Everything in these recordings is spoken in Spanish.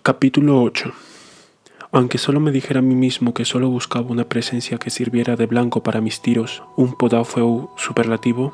Capítulo 8. Aunque solo me dijera a mí mismo que solo buscaba una presencia que sirviera de blanco para mis tiros, un podófeo superlativo,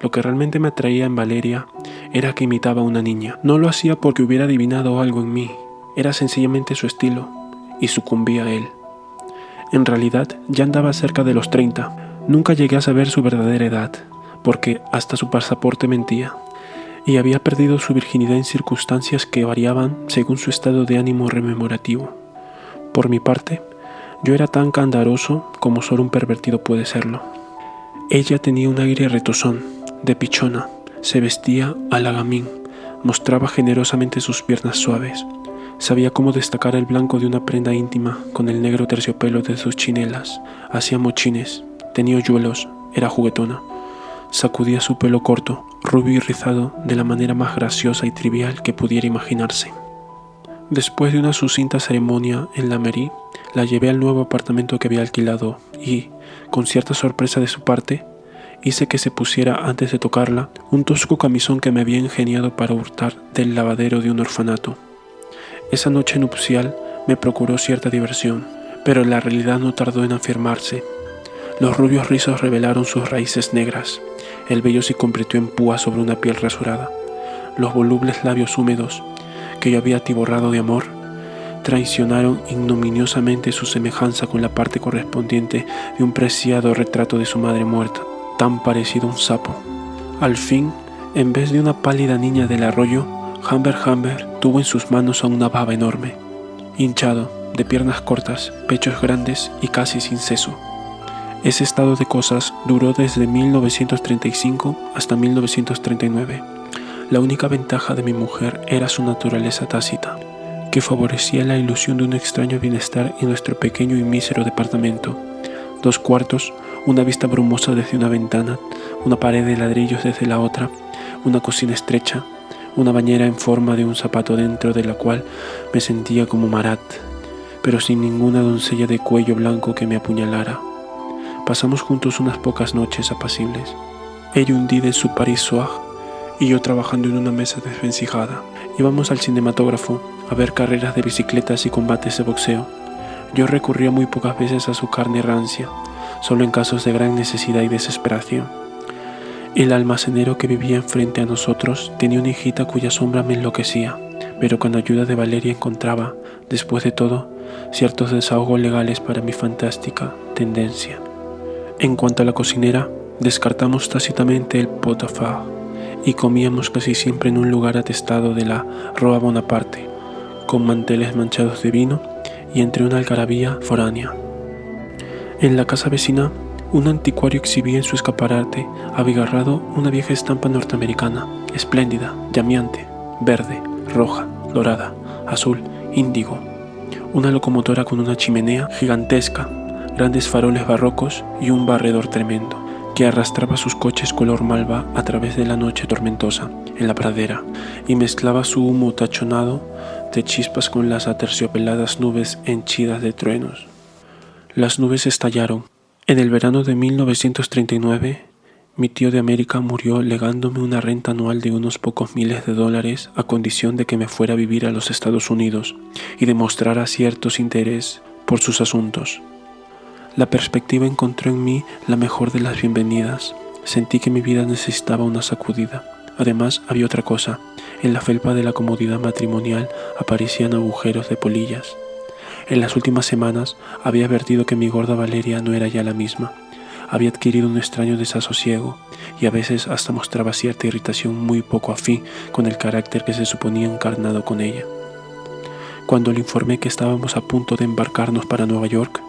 lo que realmente me atraía en Valeria era que imitaba a una niña. No lo hacía porque hubiera adivinado algo en mí, era sencillamente su estilo, y sucumbí a él. En realidad, ya andaba cerca de los 30. Nunca llegué a saber su verdadera edad, porque hasta su pasaporte mentía, y había perdido su virginidad en circunstancias que variaban según su estado de ánimo rememorativo. Por mi parte, yo era tan candaroso como solo un pervertido puede serlo. Ella tenía un aire retozón, de pichona, se vestía a la gamín, mostraba generosamente sus piernas suaves, sabía cómo destacar el blanco de una prenda íntima con el negro terciopelo de sus chinelas, hacía mochines, tenía hoyuelos, era juguetona. Sacudía su pelo corto, rubio y rizado, de la manera más graciosa y trivial que pudiera imaginarse. Después de una sucinta ceremonia en la mairie, la llevé al nuevo apartamento que había alquilado y, con cierta sorpresa de su parte, hice que se pusiera antes de tocarla un tosco camisón que me había ingeniado para hurtar del lavadero de un orfanato. Esa noche nupcial me procuró cierta diversión, pero la realidad no tardó en afirmarse. Los rubios rizos revelaron sus raíces negras, el vello se convirtió en púa sobre una piel rasurada, los volubles labios húmedos, que yo había atiborrado de amor, traicionaron ignominiosamente su semejanza con la parte correspondiente de un preciado retrato de su madre muerta, tan parecido a un sapo. Al fin, en vez de una pálida niña del arroyo, Humber tuvo en sus manos a una baba enorme, hinchado, de piernas cortas, pechos grandes y casi sin seso. Ese estado de cosas duró desde 1935 hasta 1939. La única ventaja de mi mujer era su naturaleza tácita, que favorecía la ilusión de un extraño bienestar en nuestro pequeño y mísero departamento. 2 cuartos, una vista brumosa desde una ventana, una pared de ladrillos desde la otra, una cocina estrecha, una bañera en forma de un zapato dentro de la cual me sentía como Marat, pero sin ninguna doncella de cuello blanco que me apuñalara. Pasamos juntos unas pocas noches apacibles. Ella hundida en su Paris Soir y yo trabajando en una mesa desvencijada. Íbamos al cinematógrafo a ver carreras de bicicletas y combates de boxeo. Yo recurría muy pocas veces a su carne rancia, solo en casos de gran necesidad y desesperación. El almacenero que vivía enfrente a nosotros tenía una hijita cuya sombra me enloquecía, pero con ayuda de Valeria encontraba, después de todo, ciertos desahogos legales para mi fantástica tendencia. En cuanto a la cocinera, descartamos tácitamente el pot-au-feu y comíamos casi siempre en un lugar atestado de la Rue Bonaparte, con manteles manchados de vino y entre una algarabía foránea. En la casa vecina, un anticuario exhibía en su escaparate abigarrado una vieja estampa norteamericana, espléndida, llameante, verde, roja, dorada, azul, índigo. Una locomotora con una chimenea gigantesca, grandes faroles barrocos y un barredor tremendo, que arrastraba sus coches color malva a través de la noche tormentosa en la pradera y mezclaba su humo tachonado de chispas con las aterciopeladas nubes henchidas de truenos. Las nubes estallaron. En el verano de 1939, mi tío de América murió legándome una renta anual de unos pocos miles de dólares a condición de que me fuera a vivir a los Estados Unidos y demostrara cierto interés por sus asuntos. La perspectiva encontró en mí la mejor de las bienvenidas. Sentí que mi vida necesitaba una sacudida. Además, había otra cosa. En la felpa de la comodidad matrimonial aparecían agujeros de polillas. En las últimas semanas había advertido que mi gorda Valeria no era ya la misma. Había adquirido un extraño desasosiego y a veces hasta mostraba cierta irritación muy poco afín con el carácter que se suponía encarnado con ella. Cuando le informé que estábamos a punto de embarcarnos para Nueva York,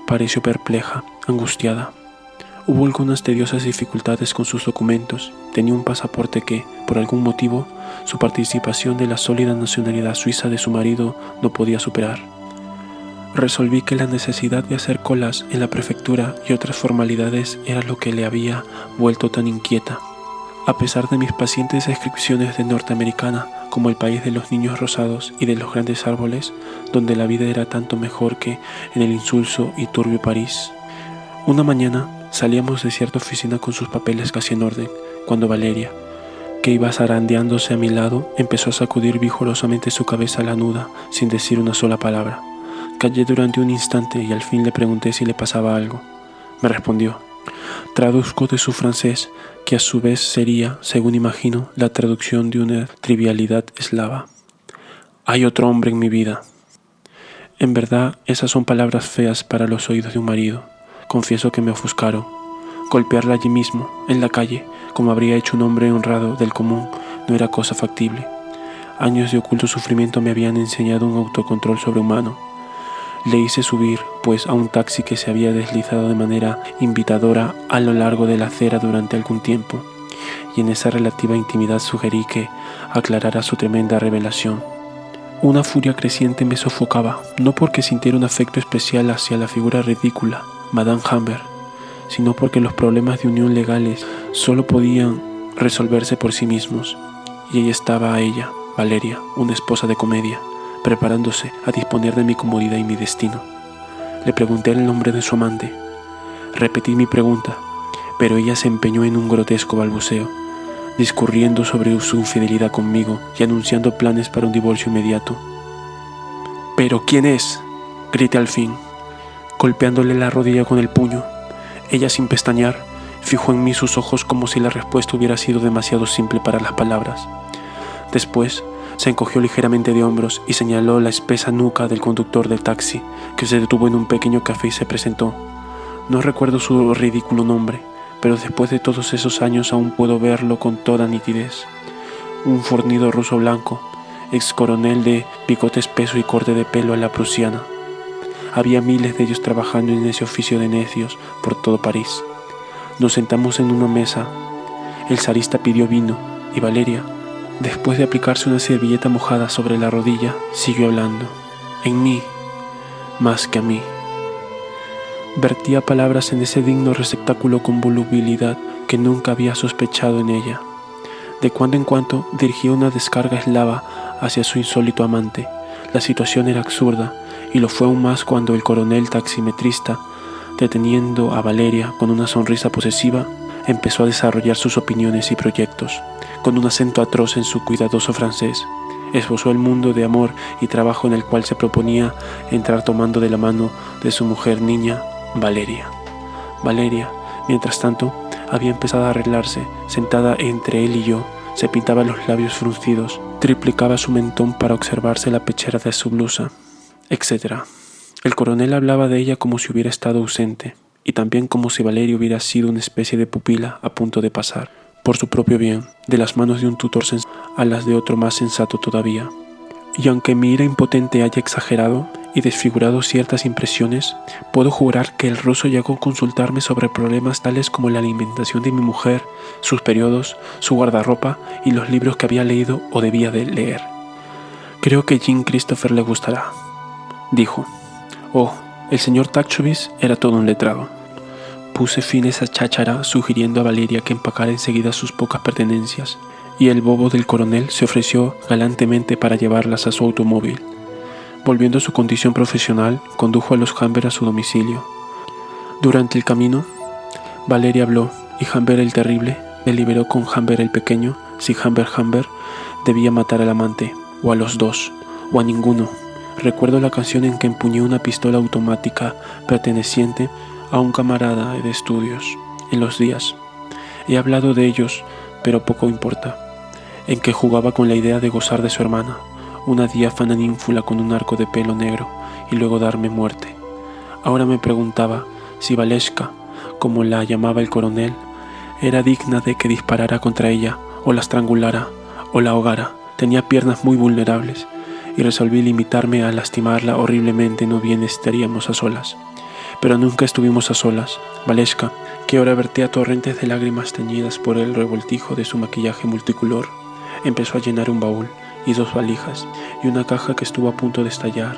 pareció perpleja, angustiada. Hubo algunas tediosas dificultades con sus documentos. Tenía un pasaporte que, por algún motivo, su participación de la sólida nacionalidad suiza de su marido no podía superar. Resolví que la necesidad de hacer colas en la prefectura y otras formalidades era lo que le había vuelto tan inquieta. A pesar de mis pacientes descripciones de Norteamericana como el país de los niños rosados y de los grandes árboles, donde la vida era tanto mejor que en el insulso y turbio París. Una mañana salíamos de cierta oficina con sus papeles casi en orden, cuando Valeria, que iba zarandeándose a mi lado, empezó a sacudir vigorosamente su cabeza lanuda, sin decir una sola palabra. Callé durante un instante y al fin le pregunté si le pasaba algo. Me respondió. Traduzco de su francés, que a su vez sería, según imagino, la traducción de una trivialidad eslava. Hay otro hombre en mi vida. En verdad, esas son palabras feas para los oídos de un marido. Confieso que me ofuscaron. Golpearla allí mismo, en la calle, como habría hecho un hombre honrado del común, no era cosa factible. Años de oculto sufrimiento me habían enseñado un autocontrol sobrehumano. Le hice subir, pues, a un taxi que se había deslizado de manera invitadora a lo largo de la acera durante algún tiempo, y en esa relativa intimidad sugerí que aclarara su tremenda revelación. Una furia creciente me sofocaba, no porque sintiera un afecto especial hacia la figura ridícula, Madame Humbert, sino porque los problemas de unión legales solo podían resolverse por sí mismos, y ahí estaba ella, Valeria, una esposa de comedia, preparándose a disponer de mi comodidad y mi destino. Le pregunté el nombre de su amante. Repetí mi pregunta, pero ella se empeñó en un grotesco balbuceo, discurriendo sobre su infidelidad conmigo y anunciando planes para un divorcio inmediato. ¿Pero quién es?, grité al fin, golpeándole la rodilla con el puño. Ella, sin pestañear, fijó en mí sus ojos como si la respuesta hubiera sido demasiado simple para las palabras. Después, se encogió ligeramente de hombros y señaló la espesa nuca del conductor del taxi, que se detuvo en un pequeño café y se presentó. No recuerdo su ridículo nombre, pero después de todos esos años aún puedo verlo con toda nitidez. Un fornido ruso blanco, ex coronel de bigote espeso y corte de pelo a la prusiana. Había miles de ellos trabajando en ese oficio de necios por todo París. Nos sentamos en una mesa. El zarista pidió vino y Valeria, después de aplicarse una servilleta mojada sobre la rodilla, siguió hablando. En mí, más que a mí. Vertía palabras en ese digno receptáculo con volubilidad que nunca había sospechado en ella. De cuando en cuando dirigía una descarga eslava hacia su insólito amante. La situación era absurda, y lo fue aún más cuando el coronel taximetrista, deteniendo a Valeria con una sonrisa posesiva, empezó a desarrollar sus opiniones y proyectos. Con un acento atroz en su cuidadoso francés, esbozó el mundo de amor y trabajo en el cual se proponía entrar tomando de la mano de su mujer niña, Valeria. Valeria, mientras tanto, había empezado a arreglarse, sentada entre él y yo, se pintaba los labios fruncidos, triplicaba su mentón para observarse la pechera de su blusa, etc. El coronel hablaba de ella como si hubiera estado ausente, y también como si Valeria hubiera sido una especie de pupila a punto de pasar, por su propio bien, de las manos de un tutor sensato a las de otro más sensato todavía. Y aunque mi ira impotente haya exagerado y desfigurado ciertas impresiones, puedo jurar que el ruso llegó a consultarme sobre problemas tales como la alimentación de mi mujer, sus periodos, su guardarropa y los libros que había leído o debía de leer. Creo que Jean Christopher le gustará, dijo. Oh, el señor Tachovitz era todo un letrado. Puse fin a esa cháchara sugiriendo a Valeria que empacara enseguida sus pocas pertenencias, y el bobo del coronel se ofreció galantemente para llevarlas a su automóvil. Volviendo a su condición profesional, condujo a los Humbert a su domicilio. Durante el camino, Valeria habló, y Humbert el terrible deliberó con Humbert el pequeño si Humbert debía matar al amante, o a los dos, o a ninguno. Recuerdo la ocasión en que empuñé una pistola automática perteneciente a un camarada de estudios, en los días. He hablado de ellos, pero poco importa. En que jugaba con la idea de gozar de su hermana, una diáfana ninfula con un arco de pelo negro, y luego darme muerte. Ahora me preguntaba si Valeska, como la llamaba el coronel, era digna de que disparara contra ella, o la estrangulara, o la ahogara. Tenía piernas muy vulnerables, y resolví limitarme a lastimarla horriblemente, no bien estaríamos a solas. Pero nunca estuvimos a solas. Valeska, que ahora vertía torrentes de lágrimas teñidas por el revoltijo de su maquillaje multicolor, empezó a llenar un baúl y 2 valijas y una caja que estuvo a punto de estallar,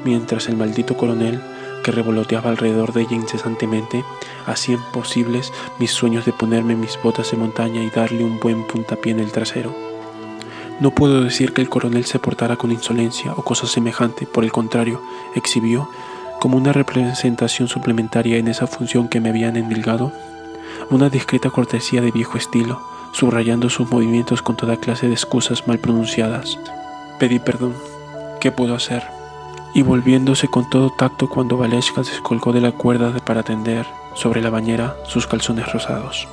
mientras el maldito coronel, que revoloteaba alrededor de ella incesantemente, hacía imposibles mis sueños de ponerme mis botas de montaña y darle un buen puntapié en el trasero. No puedo decir que el coronel se portara con insolencia o cosa semejante, por el contrario, exhibió, como una representación suplementaria en esa función que me habían endilgado, una discreta cortesía de viejo estilo, subrayando sus movimientos con toda clase de excusas mal pronunciadas. Pedí perdón. ¿Qué puedo hacer? Y volviéndose con todo tacto cuando Valeshka descolgó de la cuerda para tender sobre la bañera sus calzones rosados.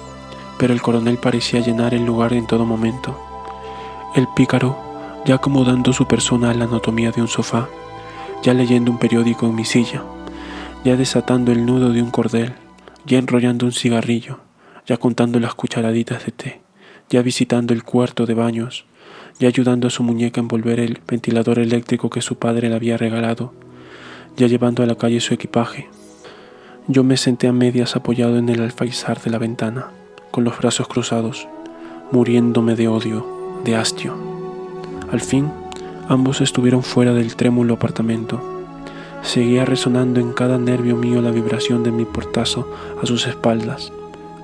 Pero el coronel parecía llenar el lugar en todo momento. El pícaro, ya acomodando su persona a la anatomía de un sofá, ya leyendo un periódico en mi silla, ya desatando el nudo de un cordel, ya enrollando un cigarrillo, ya contando las cucharaditas de té, ya visitando el cuarto de baños, ya ayudando a su muñeca a envolver el ventilador eléctrico que su padre le había regalado, ya llevando a la calle su equipaje. Yo me senté a medias apoyado en el alféizar de la ventana, con los brazos cruzados, muriéndome de odio, de hastio. Al fin, ambos estuvieron fuera del trémulo apartamento. Seguía resonando en cada nervio mío la vibración de mi portazo a sus espaldas,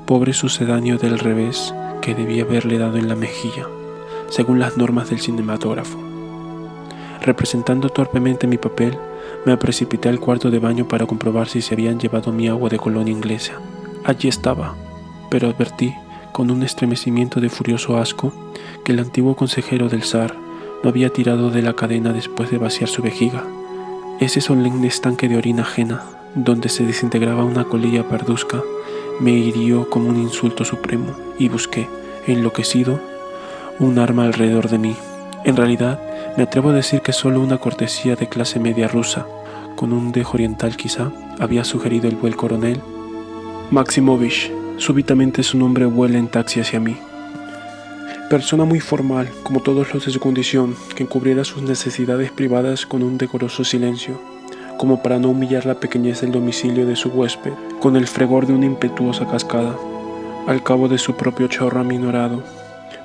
pobre sucedáneo del revés que debía haberle dado en la mejilla, según las normas del cinematógrafo. Representando torpemente mi papel, me precipité al cuarto de baño para comprobar si se habían llevado mi agua de colonia inglesa. Allí estaba, pero advertí, con un estremecimiento de furioso asco, que el antiguo consejero del zar no había tirado de la cadena después de vaciar su vejiga. Ese solemne estanque de orina ajena, donde se desintegraba una colilla parduzca, me hirió como un insulto supremo y busqué, enloquecido, un arma alrededor de mí. En realidad, me atrevo a decir que solo una cortesía de clase media rusa, con un dejo oriental quizá, había sugerido el buen coronel Maximovich. Súbitamente su nombre vuela en taxi hacia mí. Persona muy formal, como todos los de su condición, que encubriera sus necesidades privadas con un decoroso silencio, como para no humillar la pequeñez del domicilio de su huésped, con el fregor de una impetuosa cascada, al cabo de su propio chorro aminorado.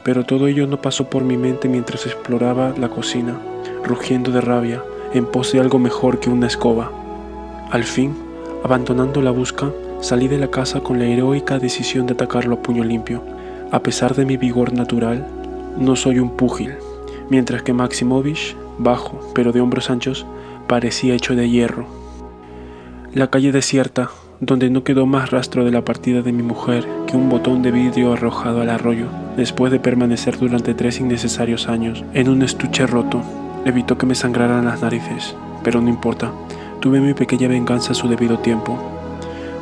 Pero todo ello no pasó por mi mente mientras exploraba la cocina, rugiendo de rabia, en pos de algo mejor que una escoba. Al fin, abandonando la busca, salí de la casa con la heroica decisión de atacarlo a puño limpio. A pesar de mi vigor natural, no soy un púgil, mientras que Maximovich, bajo, pero de hombros anchos, parecía hecho de hierro. La calle desierta, donde no quedó más rastro de la partida de mi mujer que un botón de vidrio arrojado al arroyo, después de permanecer durante 3 innecesarios años en un estuche roto, evitó que me sangraran las narices, pero no importa, tuve mi pequeña venganza a su debido tiempo.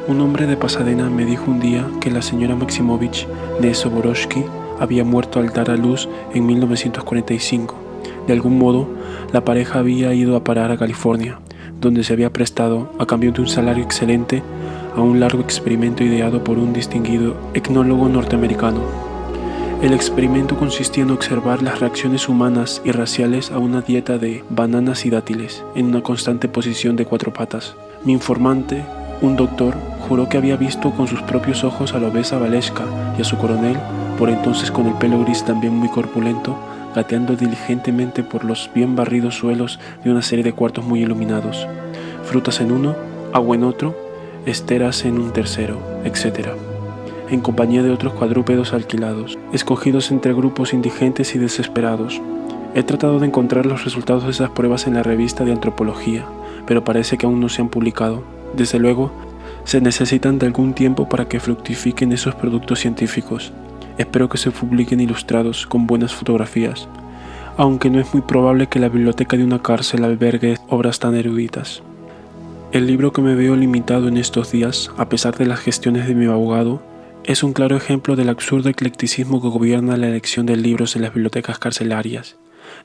Un hombre de Pasadena me dijo un día que la señora Maximovich de Soborovsky había muerto al dar a luz en 1945. De algún modo, la pareja había ido a parar a California, donde se había prestado, a cambio de un salario excelente, a un largo experimento ideado por un distinguido etnólogo norteamericano. El experimento consistía en observar las reacciones humanas y raciales a una dieta de bananas y dátiles, en una constante posición de 4 patas. Mi informante, un doctor, juró que había visto con sus propios ojos a la obesa Valeshka y a su coronel, por entonces con el pelo gris también muy corpulento, gateando diligentemente por los bien barridos suelos de una serie de cuartos muy iluminados. Frutas en uno, agua en otro, esteras en un tercero, etc. En compañía de otros cuadrúpedos alquilados, escogidos entre grupos indigentes y desesperados. He tratado de encontrar los resultados de esas pruebas en la revista de antropología, pero parece que aún no se han publicado. Desde luego, se necesitan de algún tiempo para que fructifiquen esos productos científicos. Espero que se publiquen ilustrados, con buenas fotografías, aunque no es muy probable que la biblioteca de una cárcel albergue obras tan eruditas. El libro que me veo limitado en estos días, a pesar de las gestiones de mi abogado, es un claro ejemplo del absurdo eclecticismo que gobierna la elección de libros en las bibliotecas carcelarias.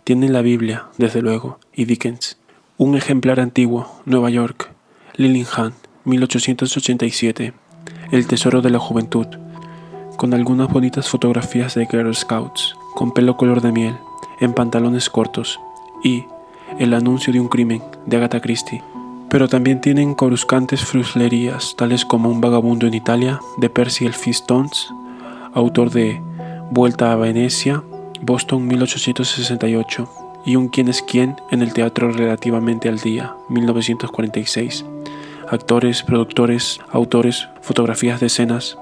Tienen la Biblia, desde luego, y Dickens. Un ejemplar antiguo, Nueva York, Lillingham, 1887, El tesoro de la juventud, con algunas bonitas fotografías de Girl Scouts, con pelo color de miel, en pantalones cortos, y El anuncio de un crimen, de Agatha Christie. Pero también tienen coruscantes fruslerías, tales como Un vagabundo en Italia, de Percy L. Stones, autor de Vuelta a Venecia, Boston, 1868, y Un quién es quién en el teatro relativamente al día, 1946. Actores, productores, autores, fotografías de escenas.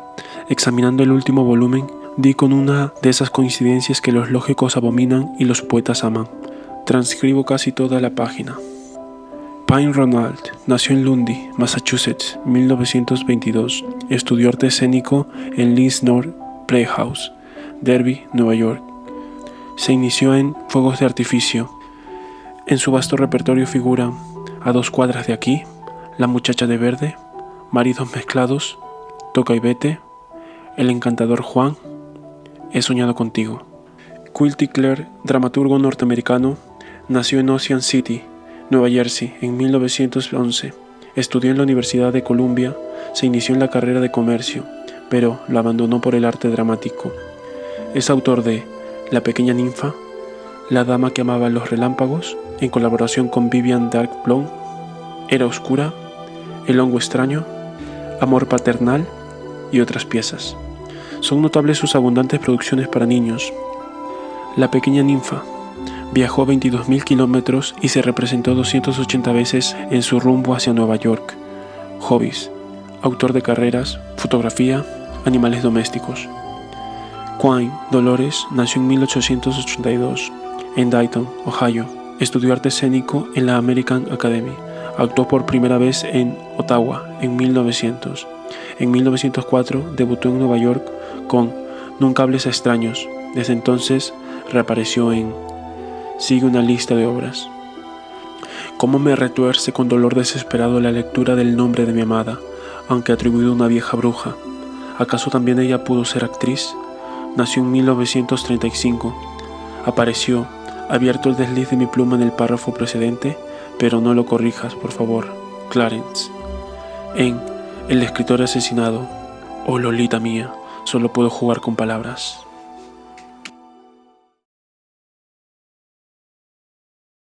Examinando el último volumen, di con una de esas coincidencias que los lógicos abominan y los poetas aman. Transcribo casi toda la página. Pine Ronald nació en Lundy, Massachusetts, 1922. Estudió arte escénico en Lismore Playhouse. Derby, Nueva York. Se inició en Fuegos de Artificio. En su vasto repertorio figuran A 2 cuadras de aquí, La muchacha de verde, Maridos mezclados, Toca y vete, El encantador Juan, He soñado contigo. Quilty Clare, dramaturgo norteamericano, nació en Ocean City, Nueva Jersey, en 1911. Estudió en la Universidad de Columbia, se inició en la carrera de comercio, pero lo abandonó por el arte dramático. Es autor de La pequeña ninfa, La dama que amaba los relámpagos, en colaboración con Vivian Dark-Blom, Era oscura, El hongo extraño, Amor paternal y otras piezas. Son notables sus abundantes producciones para niños. La pequeña ninfa viajó 22.000 kilómetros y se representó 280 veces en su rumbo hacia Nueva York. Hobbies: autor de carreras, fotografía, animales domésticos. Quine Dolores nació en 1882 en Dayton, Ohio. Estudió arte escénico en la American Academy. Actuó por primera vez en Ottawa en 1900. En 1904 debutó en Nueva York con Nunca hables a extraños. Desde entonces reapareció en Sigue una lista de obras. Cómo me retuerce con dolor desesperado la lectura del nombre de mi amada, aunque atribuido a una vieja bruja. ¿Acaso también ella pudo ser actriz? Nació en 1935. Apareció, abierto el desliz de mi pluma en el párrafo precedente, pero no lo corrijas, por favor, Clarence. En El escritor asesinado, oh Lolita mía, solo puedo jugar con palabras.